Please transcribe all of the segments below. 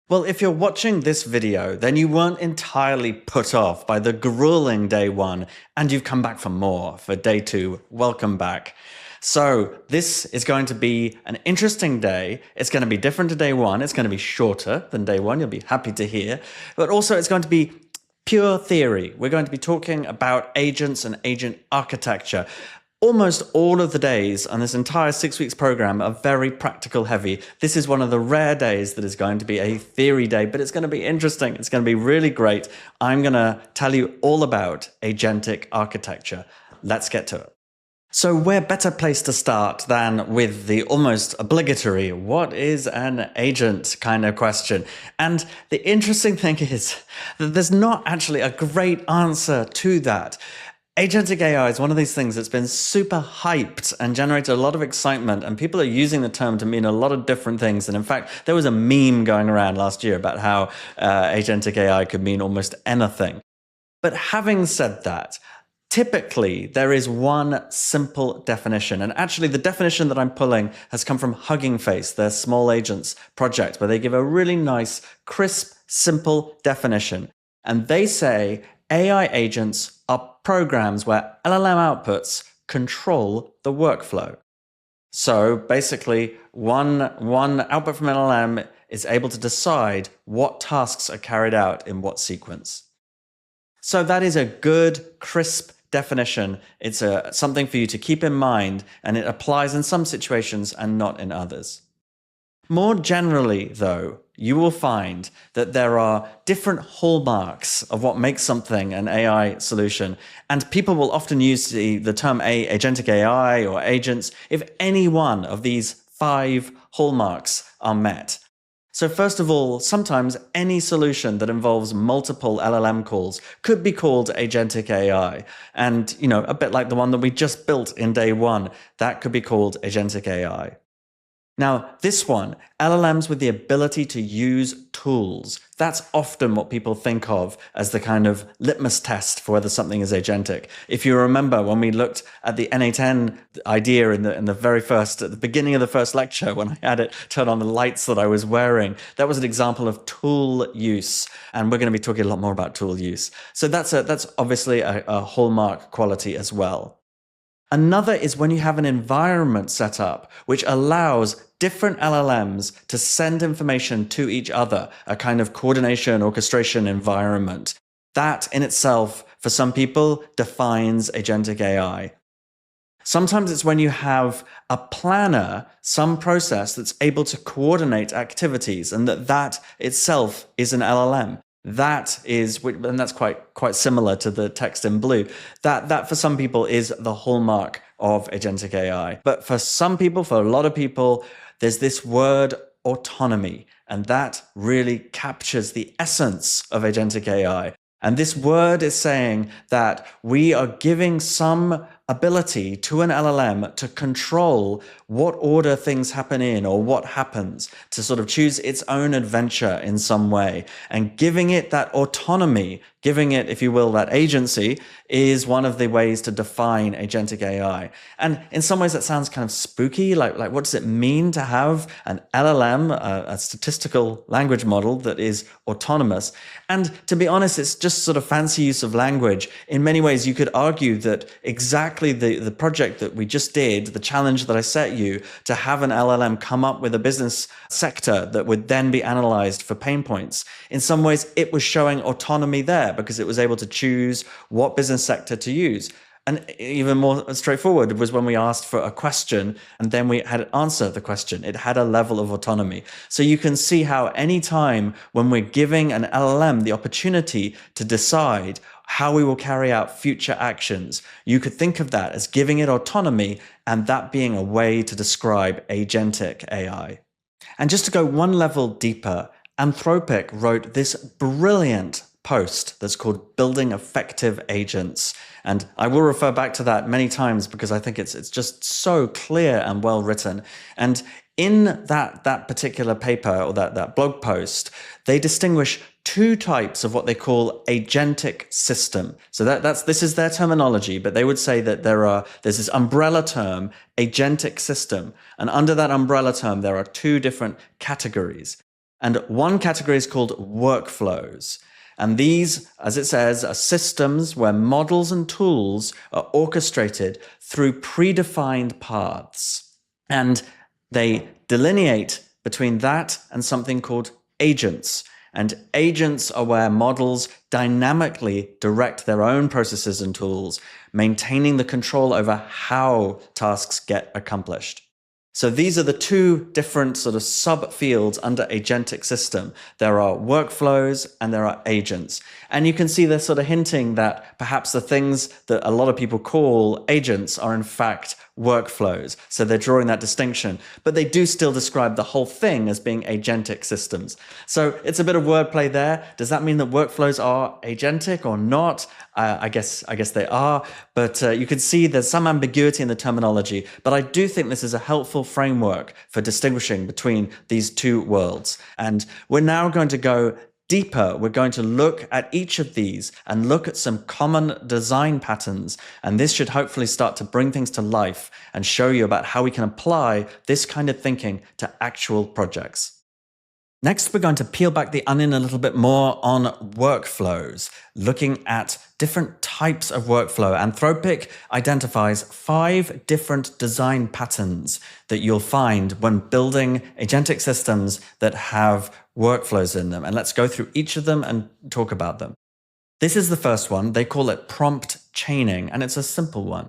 Well, if you're watching this video, then you weren't entirely put off by the grueling day one, and you've come back for more for day two. Welcome back. So this is going to be an interesting day. It's going to be different to day one. It's going to be shorter than day one. You'll be happy to hear. But also it's going to be pure theory. We're going to be talking about agents and agent architecture. Almost all of the days on this entire 6 weeks program are very practical heavy. This is one of the rare days that is going to be a theory day, but it's going to be interesting. It's going to be really great. I'm going to tell you all about agentic architecture. Let's get to it. So where better place to start than with the almost obligatory, what is an agent kind of question? And the interesting thing is that there's not actually a great answer to that. Agentic AI is one of these things that's been super hyped and generated a lot of excitement, and people are using the term to mean a lot of different things. And in fact, there was a meme going around last year about how agentic AI could mean almost anything. But having said that, typically there is one simple definition. And actually the definition that I'm pulling has come from Hugging Face, their small agents project, where they give a really nice, crisp, simple definition. And they say AI agents are programs where LLM outputs control the workflow. So basically, one output from LLM is able to decide what tasks are carried out in what sequence. So that is a good, crisp definition. It's something for you to keep in mind, and it applies in some situations and not in others. More generally, though, you will find that there are different hallmarks of what makes something an AI solution. And people will often use the term agentic AI or agents if any one of these 5 hallmarks are met. So first of all, sometimes any solution that involves multiple LLM calls could be called agentic AI. And, a bit like the one that we just built in day one, that could be called agentic AI. Now, this one, LLMs with the ability to use tools, that's often what people think of as the kind of litmus test for whether something is agentic. If you remember when we looked at the N8N idea at the beginning of the first lecture, when I had it turn on the lights that I was wearing, that was an example of tool use. And we're going to be talking a lot more about tool use. So that's obviously a hallmark quality as well. Another is when you have an environment set up which allows different LLMs to send information to each other, a kind of coordination, orchestration environment. That in itself, for some people, defines agentic AI. Sometimes it's when you have a planner, some process that's able to coordinate activities, and that itself is an LLM. That is, and that's quite similar to the text in blue, that for some people is the hallmark of agentic AI. But for some people, for a lot of people, there's this word autonomy, and that really captures the essence of agentic AI. And this word is saying that we are giving some ability to an LLM to control what order things happen in or what happens, to sort of choose its own adventure in some way. And giving it that autonomy, giving it, if you will, that agency, is one of the ways to define agentic AI. And in some ways that sounds kind of spooky, like what does it mean to have an LLM, a statistical language model that is autonomous? And to be honest, it's just sort of fancy use of language. In many ways, you could argue that exactly the project that we just did, the challenge that I set you to have an LLM come up with a business sector that would then be analyzed for pain points. In some ways, it was showing autonomy there because it was able to choose what business sector to use. And even more straightforward was when we asked for a question and then we had it answer the question. It had a level of autonomy. So you can see how any time when we're giving an LLM the opportunity to decide how we will carry out future actions, you could think of that as giving it autonomy and that being a way to describe agentic AI. And just to go one level deeper, Anthropic wrote this brilliant post that's called Building Effective Agents. And I will refer back to that many times because I think it's just so clear and well written. And in that particular paper or that blog post, they distinguish 2 types of what they call agentic system. So this is their terminology, but they would say that there's this umbrella term, agentic system. And under that umbrella term, there are 2 different categories. And one category is called workflows. And these, as it says, are systems where models and tools are orchestrated through predefined paths. And they delineate between that and something called agents. And agents are where models dynamically direct their own processes and tools, maintaining the control over how tasks get accomplished. So these are the two different sort of subfields under agentic system. There are workflows and there are agents. And you can see they're sort of hinting that perhaps the things that a lot of people call agents are in fact workflows. So they're drawing that distinction, but they do still describe the whole thing as being agentic systems. So it's a bit of wordplay there. Does that mean that workflows are agentic or not? I guess they are, but you can see there's some ambiguity in the terminology, but I do think this is a helpful framework for distinguishing between these two worlds. And we're now going to go deeper. We're going to look at each of these and look at some common design patterns. And this should hopefully start to bring things to life and show you about how we can apply this kind of thinking to actual projects. Next, we're going to peel back the onion a little bit more on workflows, looking at different types of workflow. Anthropic identifies 5 different design patterns that you'll find when building agentic systems that have workflows in them. And let's go through each of them and talk about them. This is the first one. They call it prompt chaining, and it's a simple one.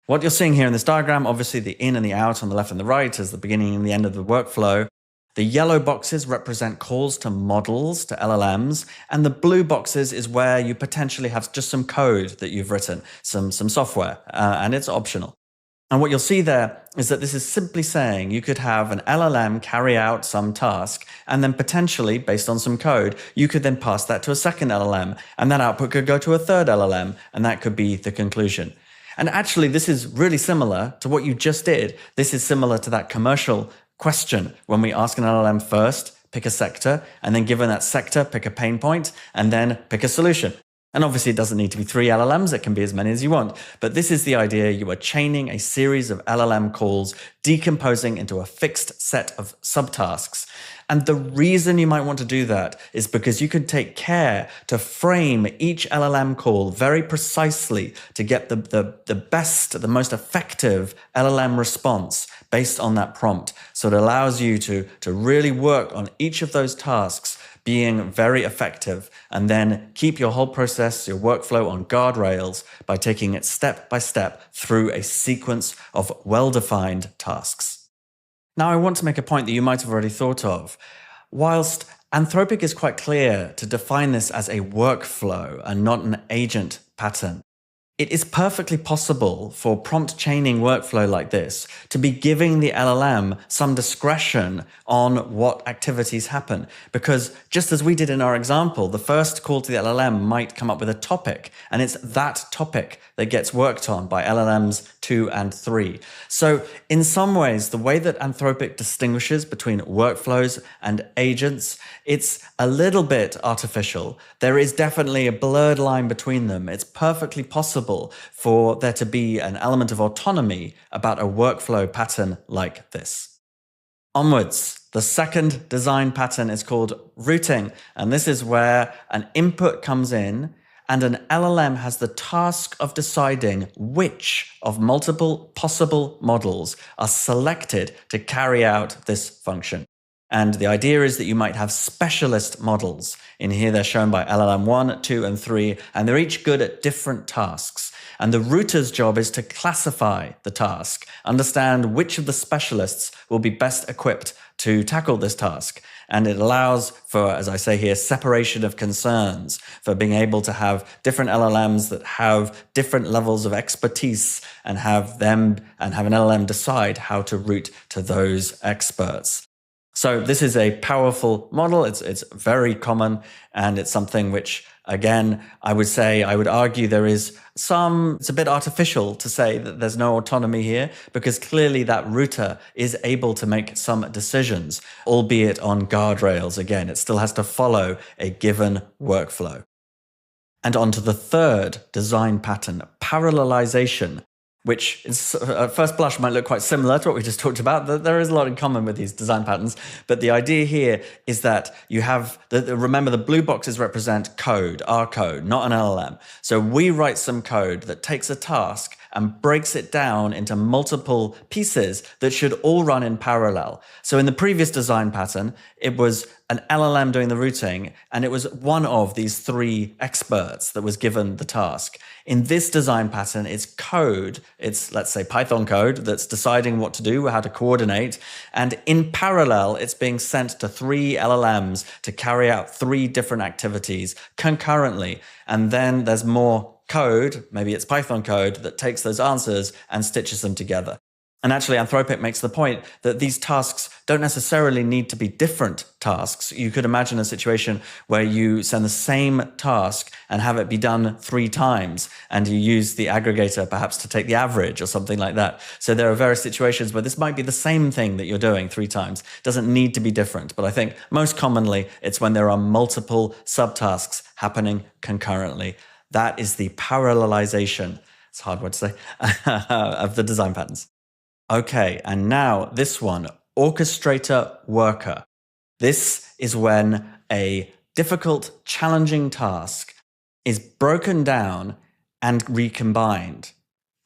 What you're seeing here in this diagram, obviously the in and the out on the left and the right is the beginning and the end of the workflow. The yellow boxes represent calls to models, to LLMs, and the blue boxes is where you potentially have just some code that you've written, some software, and it's optional. And what you'll see there is that this is simply saying you could have an LLM carry out some task, and then potentially, based on some code, you could then pass that to a second LLM, and that output could go to a third LLM, and that could be the conclusion. And actually, this is really similar to what you just did. This is similar to that commercial question when we ask an LLM first, pick a sector, and then given that sector, pick a pain point, and then pick a solution. And obviously it doesn't need to be 3 LLMs, it can be as many as you want. But this is the idea: you are chaining a series of LLM calls, decomposing into a fixed set of subtasks. And the reason you might want to do that is because you can take care to frame each LLM call very precisely to get the best, the most effective LLM response based on that prompt. So it allows you to really work on each of those tasks being very effective, and then keep your whole process, your workflow on guardrails by taking it step by step through a sequence of well-defined tasks. Now, I want to make a point that you might have already thought of. Whilst Anthropic is quite clear to define this as a workflow and not an agent pattern, it is perfectly possible for prompt chaining workflow like this to be giving the LLM some discretion on what activities happen. Because just as we did in our example, the first call to the LLM might come up with a topic, and it's that topic that gets worked on by LLMs 2 and 3. So in some ways, the way that Anthropic distinguishes between workflows and agents, it's a little bit artificial. There is definitely a blurred line between them. It's perfectly possible for there to be an element of autonomy about a workflow pattern like this. Onwards, the second design pattern is called routing, and this is where an input comes in and an LLM has the task of deciding which of multiple possible models are selected to carry out this function. And the idea is that you might have specialist models. In here, they're shown by LLM 1, 2, and 3, and they're each good at different tasks. And the router's job is to classify the task, understand which of the specialists will be best equipped to tackle this task. And it allows for, as I say here, separation of concerns, for being able to have different LLMs that have different levels of expertise and have an LLM decide how to route to those experts. So this is a powerful model. It's very common, and it's something which, again, I would argue it's a bit artificial to say that there's no autonomy here, because clearly that router is able to make some decisions, albeit on guardrails. Again, it still has to follow a given workflow. And on to the third design pattern, parallelization. which is, at first blush might look quite similar to what we just talked about. There is a lot in common with these design patterns. But the idea here is that you have, remember the blue boxes represent code, our code, not an LLM. So we write some code that takes a task and breaks it down into multiple pieces that should all run in parallel. So in the previous design pattern, it was an LLM doing the routing, and it was one of these three experts that was given the task. In this design pattern, it's code, it's, let's say, Python code that's deciding what to do, how to coordinate, and in parallel, it's being sent to three LLMs to carry out three different activities concurrently. And then there's more code, maybe it's Python code, that takes those answers and stitches them together. And actually, Anthropic makes the point that these tasks don't necessarily need to be different tasks. You could imagine a situation where you send the same task and have it be done 3 times, and you use the aggregator perhaps to take the average or something like that. So there are various situations where this might be the same thing that you're doing 3 times. It doesn't need to be different. But I think most commonly, it's when there are multiple subtasks happening concurrently. That is the parallelization, it's a hard word to say, of the design patterns. Okay, and now this one, orchestrator worker. This is when a difficult, challenging task is broken down and recombined.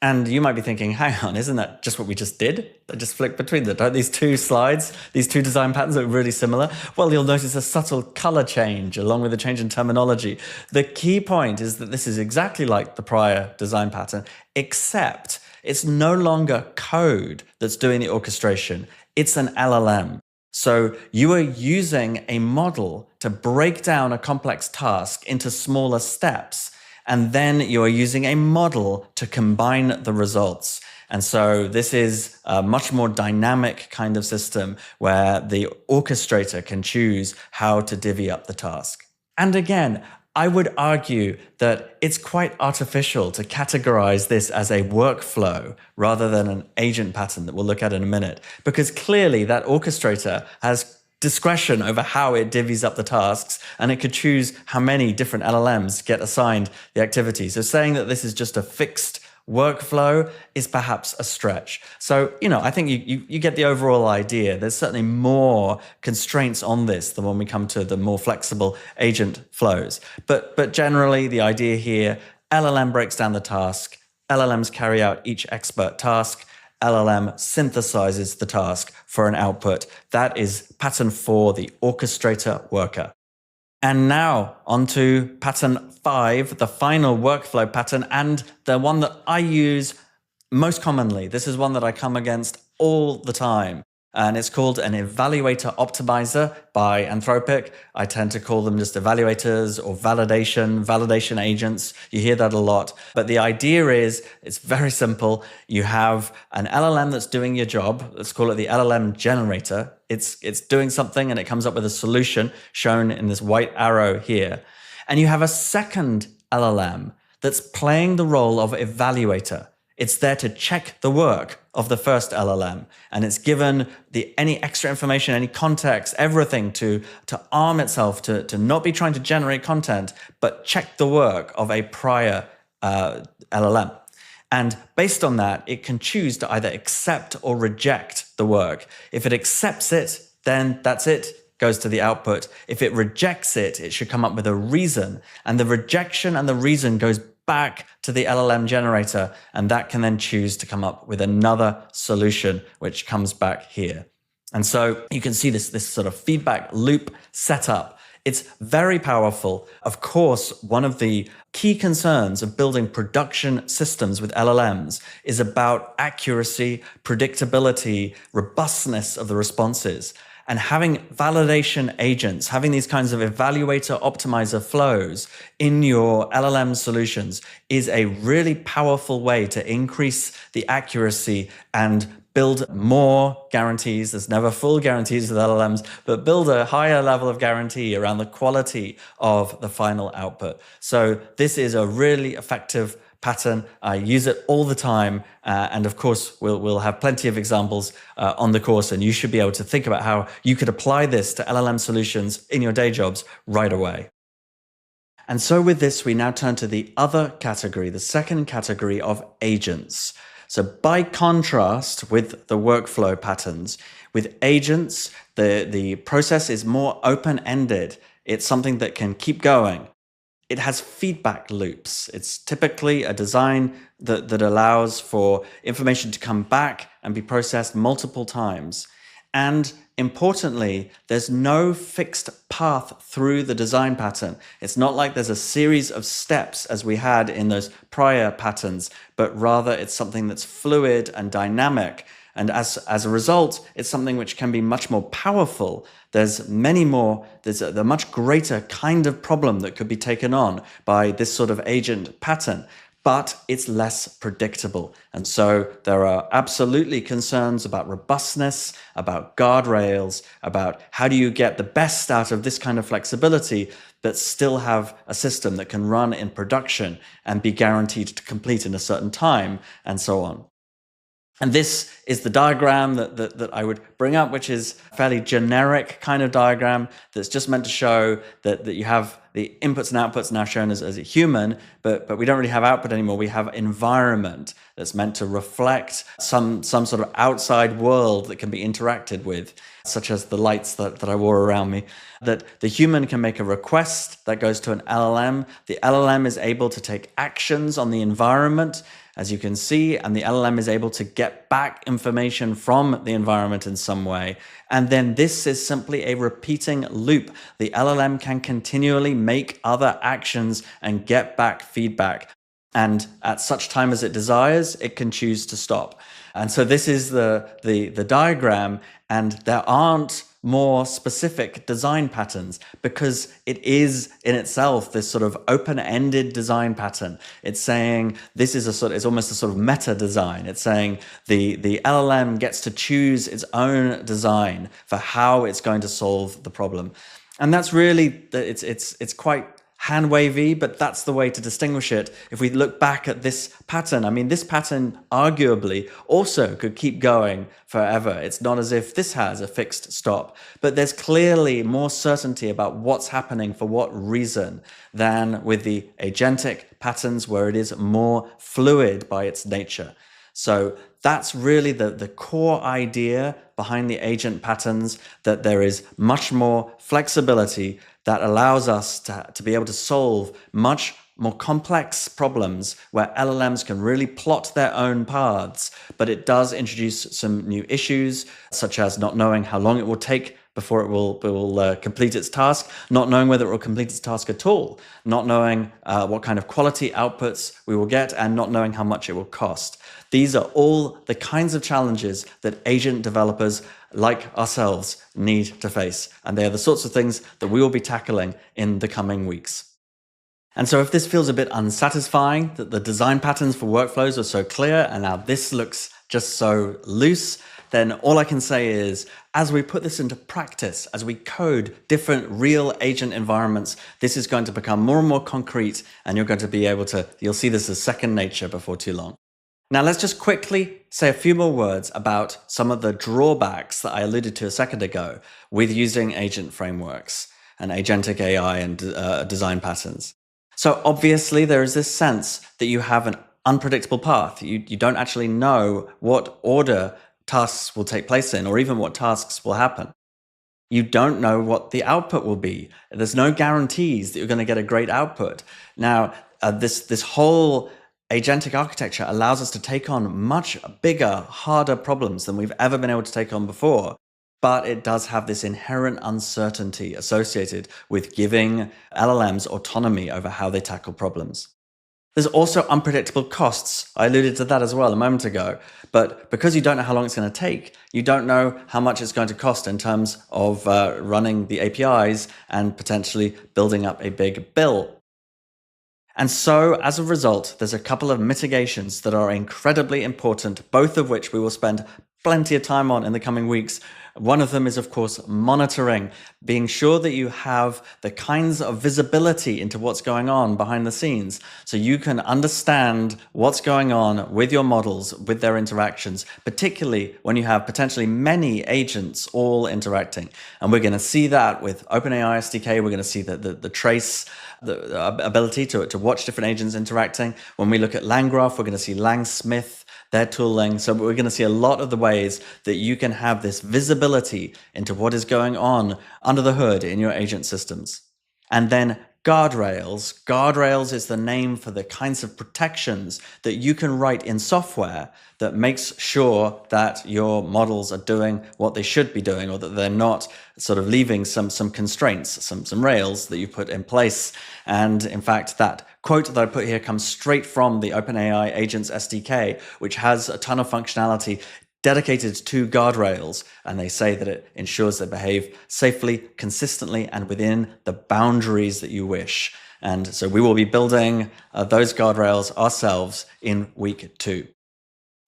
And you might be thinking, hang on, isn't that just what we just did? I just flicked between them. Don't these two slides, these two design patterns are really similar? Well, you'll notice a subtle color change along with a change in terminology. The key point is that this is exactly like the prior design pattern, except it's no longer code that's doing the orchestration. It's an LLM. So you are using a model to break down a complex task into smaller steps. And then you are using a model to combine the results. And so this is a much more dynamic kind of system where the orchestrator can choose how to divvy up the task. And again, I would argue that it's quite artificial to categorize this as a workflow rather than an agent pattern that we'll look at in a minute, because clearly that orchestrator has discretion over how it divvies up the tasks, and it could choose how many different LLMs get assigned the activity. So saying that this is just a fixed workflow is perhaps a stretch. So, I think you get the overall idea. There's certainly more constraints on this than when we come to the more flexible agent flows. But generally, the idea here, LLM breaks down the task, LLMs carry out each expert task, LLM synthesizes the task for an output. That is pattern 4, the orchestrator worker. And now onto pattern 5, the final workflow pattern, and the one that I use most commonly. This is one that I come against all the time. And it's called an evaluator optimizer by Anthropic. I tend to call them just evaluators or validation agents. You hear that a lot. But the idea is, it's very simple. You have an LLM that's doing your job. Let's call it the LLM generator. It's doing something and it comes up with a solution shown in this white arrow here. And you have a second LLM that's playing the role of evaluator. It's there to check the work of the first LLM, and it's given any extra information, any context, everything to arm itself to not be trying to generate content, but check the work of a prior LLM. And based on that, it can choose to either accept or reject the work. If it accepts it, then that's it, goes to the output. If it rejects it, it should come up with a reason, and the rejection and the reason goes back to the LLM generator, and that can then choose to come up with another solution, which comes back here. And so you can see this sort of feedback loop setup. It's very powerful. Of course, one of the key concerns of building production systems with LLMs is about accuracy, predictability, robustness of the responses. And having validation agents, having these kinds of evaluator optimizer flows in your LLM solutions is a really powerful way to increase the accuracy and build more guarantees. There's never full guarantees with LLMs, but build a higher level of guarantee around the quality of the final output. So this is a really effective pattern. I use it all the time. And of course, we'll have plenty of examples on the course, and you should be able to think about how you could apply this to LLM solutions in your day jobs right away. And so with this, we now turn to the other category, the second category of agents. So by contrast with the workflow patterns, with agents, the process is more open-ended. It's something that can keep going. It has feedback loops. It's typically a design that allows for information to come back and be processed multiple times. And importantly, there's no fixed path through the design pattern. It's not like there's a series of steps as we had in those prior patterns, but rather it's something that's fluid and dynamic. And as a result, it's something which can be much more powerful. There's a much greater kind of problem that could be taken on by this sort of agent pattern, but it's less predictable. And so there are absolutely concerns about robustness, about guardrails, about how do you get the best out of this kind of flexibility, but still have a system that can run in production and be guaranteed to complete in a certain time, and so on. And this is the diagram that I would bring up, which is a fairly generic kind of diagram that's just meant to show that you have the inputs and outputs now shown as a human, but we don't really have output anymore. We have environment that's meant to reflect some sort of outside world that can be interacted with, such as the lights that I wore around me. That the human can make a request that goes to an LLM. The LLM is able to take actions on the environment, as you can see, and the LLM is able to get back information from the environment in some way. And then this is simply a repeating loop. The LLM can continually make other actions and get back feedback. And at such time as it desires, it can choose to stop. And so this is the diagram, and there aren't more specific design patterns because it is in itself this sort of open-ended design pattern. It's saying this is it's almost a sort of meta design. It's saying the LLM gets to choose its own design for how it's going to solve the problem. And that's really, it's quite hand-wavy, but that's the way to distinguish it. If we look back at this pattern, I mean, this pattern arguably also could keep going forever. It's not as if this has a fixed stop, but there's clearly more certainty about what's happening for what reason than with the agentic patterns, where it is more fluid by its nature. So that's really the core idea behind the agent patterns, that there is much more flexibility that allows us to be able to solve much more complex problems where LLMs can really plot their own paths. But it does introduce some new issues, such as not knowing how long it will take before it will complete its task, not knowing whether it will complete its task at all, not knowing what kind of quality outputs we will get, and not knowing how much it will cost. These are all the kinds of challenges that agent developers like ourselves need to face. And they are the sorts of things that we will be tackling in the coming weeks. And so if this feels a bit unsatisfying, that the design patterns for workflows are so clear and now this looks just so loose, then all I can say is, as we put this into practice, as we code different real agent environments, this is going to become more and more concrete, and you're going to be able to, you'll see this as second nature before too long. Now, let's just quickly say a few more words about some of the drawbacks that I alluded to a second ago with using agent frameworks and agentic AI and design patterns. So obviously, there is this sense that you have an unpredictable path. You don't actually know what order tasks will take place in, or even what tasks will happen. You don't know what the output will be. There's no guarantees that you're going to get a great output. Now, this whole agentic architecture allows us to take on much bigger, harder problems than we've ever been able to take on before. But it does have this inherent uncertainty associated with giving LLMs autonomy over how they tackle problems. There's also unpredictable costs. I alluded to that as well a moment ago. But because you don't know how long it's going to take, you don't know how much it's going to cost in terms of running the APIs and potentially building up a big bill. And so, as a result, there's a couple of mitigations that are incredibly important, both of which we will spend plenty of time on in the coming weeks. One of them is, of course, monitoring, being sure that you have the kinds of visibility into what's going on behind the scenes, so you can understand what's going on with your models, with their interactions, particularly when you have potentially many agents all interacting. And we're going to see that with OpenAI SDK. We're going to see the trace, the ability to watch different agents interacting. When we look at LangGraph, we're going to see LangSmith, their tooling. So we're going to see a lot of the ways that you can have this visibility into what is going on under the hood in your agent systems. And then guardrails. Guardrails is the name for the kinds of protections that you can write in software that makes sure that your models are doing what they should be doing, or that they're not sort of leaving some constraints, some rails that you put in place. And in fact, that quote that I put here comes straight from the OpenAI Agents SDK, which has a ton of functionality dedicated to guardrails, and they say that it ensures they behave safely, consistently, and within the boundaries that you wish. And so we will be building those guardrails ourselves in week 2.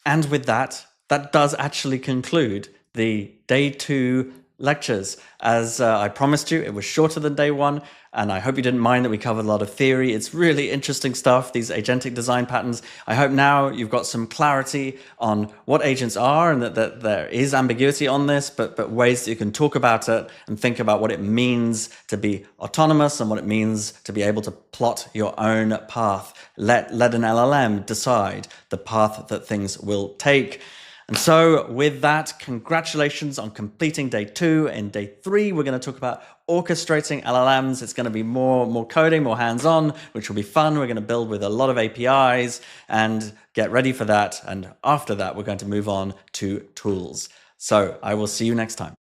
And with that, that does actually conclude the day 2 lectures. As I promised you, it was shorter than day 1, and I hope you didn't mind that we covered a lot of theory. It's really interesting stuff, these agentic design patterns. I hope now you've got some clarity on what agents are, and that there is ambiguity on this, but ways that you can talk about it and think about what it means to be autonomous and what it means to be able to plot your own path. Let an LLM decide the path that things will take. And so with that, congratulations on completing day 2. In day 3, we're going to talk about orchestrating LLMs. It's going to be more coding, more hands-on, which will be fun. We're going to build with a lot of APIs and get ready for that. And after that, we're going to move on to tools. So I will see you next time.